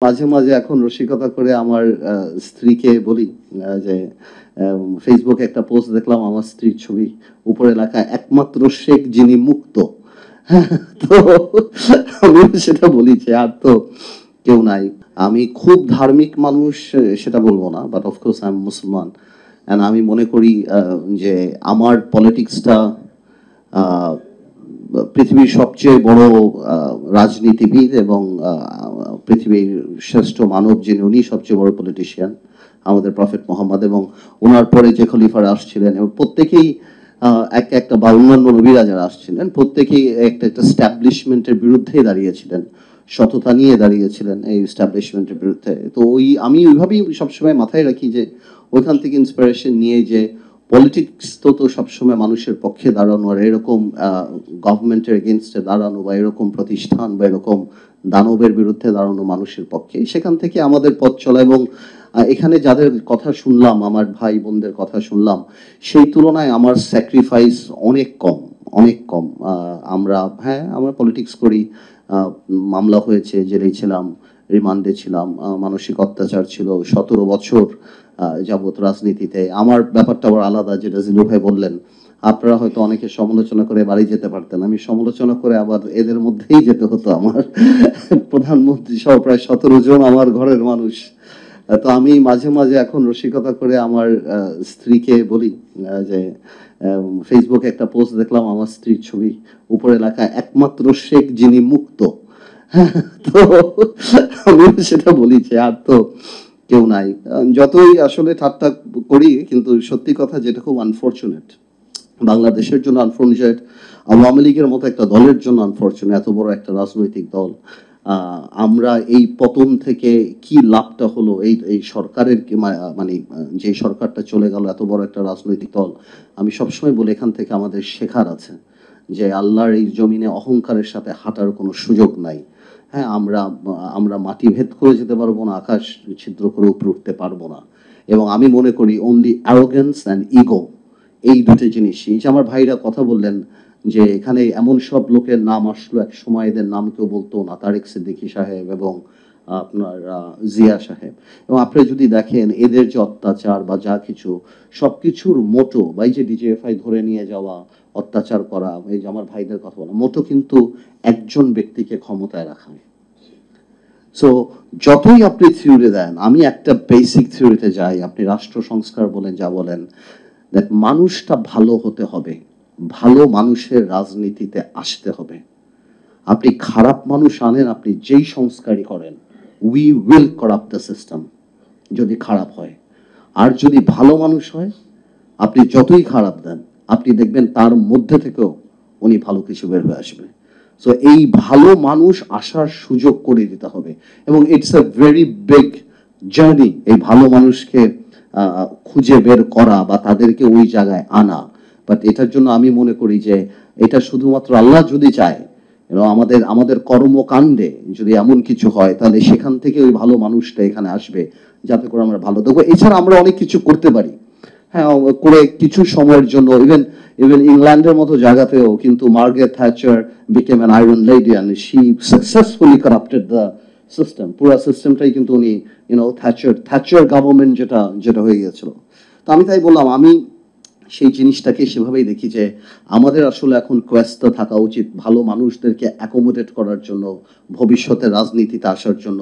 মাঝে মাঝে এখন রসিকতা করে আমার স্ত্রীকে বলি যে ফেসবুকে একটা পোস্ট দেখলাম আমার স্ত্রীর ছবি, উপরে লেখা একমাত্র শেখ যিনি মুক্ত। তো আমিও সেটা বলি যে আর তো কেউ নাই। আমি খুব ধার্মিক মানুষ সেটা বলবো না, বাট অফকোর্স আই এম মুসলমান। অ্যান্ড আমি মনে করি যে আমার পলিটিক্সটা পৃথিবীর সবচেয়ে বড় রাজনীতিবিদ এবং পৃথিবীর শ্রেষ্ঠ মানব যিনি, উনি সবচেয়ে বড় পলিটিশিয়ান, আমাদের প্রফেট মোহাম্মদ, এবং ওনার পরে যে খলিফারা আসছিলেন এবং প্রত্যেকেই একটা বা অন্যান্য নবীরা যারা আসছিলেন প্রত্যেকেই একটা একটা স্ট্যাবলিশমেন্টের বিরুদ্ধেই দাঁড়িয়েছিলেন, সততা নিয়ে দাঁড়িয়েছিলেন এই স্ট্যাবলিশমেন্টের বিরুদ্ধে। তো আমি ওইভাবেই সবসময় মাথায় রাখি যে ওইখান থেকে ইন্সপিরেশন নিয়ে যে পলিটিক্স তো সবসময় মানুষের পক্ষে দাঁড়ানো, আর এরকম গভর্নমেন্টের এগেনস্টে দাঁড়ানো বা এরকম প্রতিষ্ঠান বা এরকম দানবের বিরুদ্ধে দাঁড়ানো মানুষের পক্ষে, সেখান থেকে আমাদের পথ চলা। এবং এখানে যাদের কথা শুনলাম, আমার ভাই বোনদের কথা শুনলাম, সেই তুলনায় আমার স্যাক্রিফাইস অনেক কম, অনেক কম। আমরা পলিটিক্স করি, মামলা হয়েছে, জেলেই ছিলাম, রিমান্ডে ছিলাম, মানসিক অত্যাচার ছিল, 17 বছর যাবত রাজনীতিতে। আমার ব্যাপারটা আবার আলাদা, যেটা জিলু ভাই বললেন। আপনারা হয়তো অনেকে সমালোচনা করে বাড়ি যেতে পারতেন, আমি সমালোচনা করে আবার এদের মধ্যেই যেতে হতো। আমার প্রধানমন্ত্রী সহ প্রায় 17 জন আমার ঘরের মানুষ। তো আমি মাঝে মাঝে এখন রসিকতা করে আমার স্ত্রীকে বলি যে ফেসবুকে একটা পোস্ট দেখলাম আমার স্ত্রীর ছবি, উপরে লেখা একমাত্র শেখ যিনি মুক্ত। তো আমিও সেটা বলি যে আর তো কেউ নাই। যতই আসলে ঠাট্টা করি, কিন্তু সত্যি কথা যেটা খুব আনফরচুনেট, বাংলাদেশের জন্য আনফরচুনেট, আওয়ামী লীগের মতো একটা দলের জন্য আনফরচুনেট, এত বড় একটা রাজনৈতিক দল। আমরা এই পতন থেকে কি লাভটা হলো, এই সরকারের মানে যে সরকারটা চলে গেল, এত বড় একটা রাজনৈতিক দল, আমি সবসময় বলি এখান থেকে আমাদের শেখার আছে যে আল্লাহর এই জমিনে অহংকারের সাথে হাঁটার কোনো সুযোগ নাই। হ্যাঁ, আমরা মাটি ভেদ করে যেতে পারবো না, আকাশ ছিদ্র করে উপরে উঠতে পারবো না। এবং আমি মনে করি অনলি অ্যারোগেন্স অ্যান্ড ইগো, এই দুটো জিনিসই। যে আমার ভাইরা কথা বললেন যে এখানে এমন সব লোকের নাম আসলো, এক সময় এদের নাম কেউ বলতো না, তারেক সিদ্দিকী সাহেব এবং আপনার জিয়া সাহেব। এবং আপনি যদি দেখেন এদের যে অত্যাচার বা যা কিছু, সবকিছুর মোটো বা এই যে ডিজিএফআই ধরে নিয়ে যাওয়া, অত্যাচার করা, এই যে আমার ভাইদের কথা বলা, মোটো কিন্তু একজন ব্যক্তিকে ক্ষমতায় রাখা। সো যতই আপনি থিওরি দেন, আমি একটা বেসিক থিওরিতে যাই, আপনি রাষ্ট্র সংস্কার বলেন যা বলেন, দেখ মানুষটা ভালো হতে হবে, ভালো মানুষের রাজনীতিতে আসতে হবে। আপনি খারাপ মানুষ আনেন, আপনি যেই সংস্কারই করেন, we will corrupt the system যদি খারাপ হয়। আর যদি ভালো মানুষ হয়, আপনি যতই খারাপ দেন, আপনি দেখবেন তার মধ্যে থেকেও উনি ভালো কিছু বের হয়ে আসবে। সো এই ভালো মানুষ আসার সুযোগ করে দিতে হবে, এবং it's a very big journey এই ভালো মানুষকে খুঁজে বের করা বা তাদেরকে ওই জায়গায় আনা। বাট এটার জন্য আমি মনে করি যে এটা শুধুমাত্র আল্লাহ যদি চায়, আমাদের আমাদের কর্মকাণ্ডে যদি এমন কিছু হয়, তাহলে সেখান থেকে ওই ভালো মানুষটা এখানে আসবে, যাতে করে আমরা ভালো দেখবো। এছাড়া আমরা অনেক কিছু করতে পারি, হ্যাঁ, করে কিছু সময়ের জন্য। ইভেন ইভেন ইংল্যান্ডের মতো জায়গাতেও কিন্তু Margaret Thatcher became an iron lady and she successfully corrupted the system. পুরো সিস্টেমটাই কিন্তু উনি থ্যাচার গভর্নমেন্ট যেটা যেটা হয়ে গিয়েছিল। তো আমি তাই বললাম, আমি সেই জিনিসটাকে সেভাবেই দেখি যে আমাদের আসলে এখন কোয়েস্ট থাকা উচিত ভালো মানুষদেরকে অ্যাকোমোডেট করার জন্য, ভবিষ্যতে রাজনীতিতে আসার জন্য।